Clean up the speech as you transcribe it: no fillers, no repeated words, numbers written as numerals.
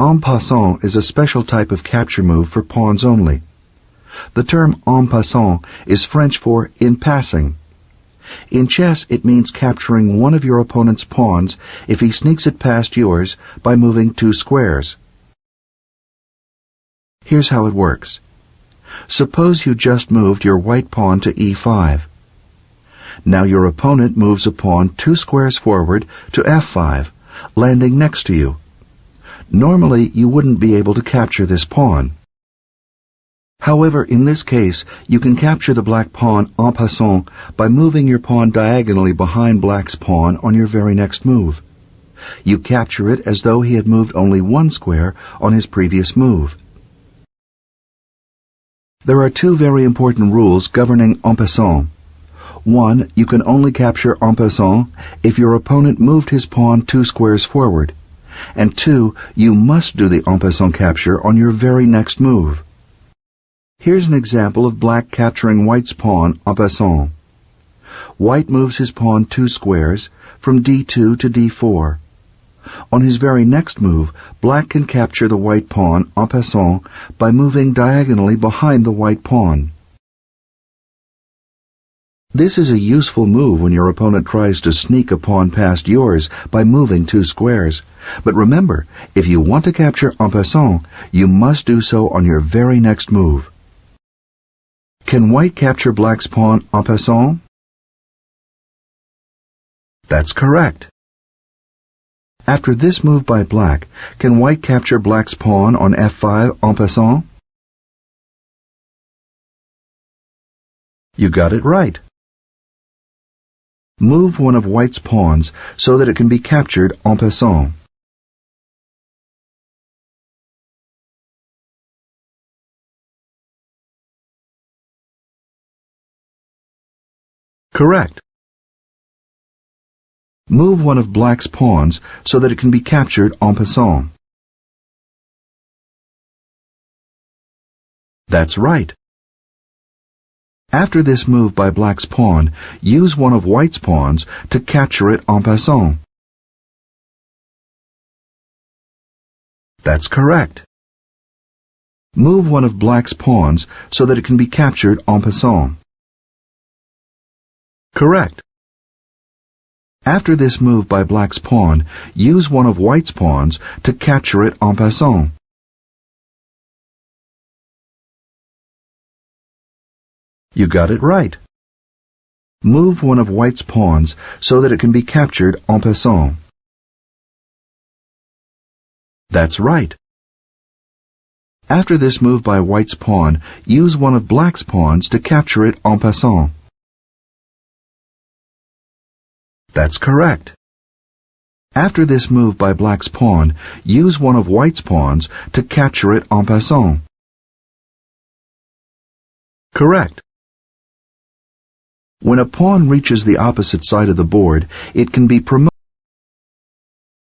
En passant is a special type of capture move for pawns only. The term en passant is French for in passing. In chess, it means capturing one of your opponent's pawns if he sneaks it past yours by moving 2 squares. Here's how it works. Suppose you just moved your white pawn to e5. Now your opponent moves a pawn 2 squares forward to f5, landing next to you. Normally, you wouldn't be able to capture this pawn. However, in this case, you can capture the black pawn en passant by moving your pawn diagonally behind black's pawn on your very next move. You capture it as though he had moved only 1 square on his previous move. There are 2 very important rules governing en passant. 1. You can only capture en passant if your opponent moved his pawn 2 squares forward. And 2. You must do the en passant capture on your very next move. Here's an example of black capturing white's pawn en passant. White moves his pawn 2 squares from d2 to d4. On his very next move, black can capture the white pawn en passant by moving diagonally behind the white pawn. This is a useful move when your opponent tries to sneak a pawn past yours by moving 2 squares. But remember, if you want to capture en passant, you must do so on your very next move. Can white capture black's pawn en passant? That's correct. After this move by black, can white capture black's pawn on f5 en passant? You got it right. Move one of white's pawns so that it can be captured en passant. Correct. Move one of black's pawns so that it can be captured en passant. That's right. After this move by black's pawn, use one of white's pawns to capture it en passant. That's correct. Move one of black's pawns so that it can be captured en passant. Correct. After this move by black's pawn, use one of white's pawns to capture it en passant. You got it right. Move one of white's pawns so that it can be captured en passant. That's right. After this move by white's pawn, use one of black's pawns to capture it en passant. That's correct. After this move by black's pawn, use one of white's pawns to capture it en passant. Correct. When a pawn reaches the opposite side of the board, it can be promoted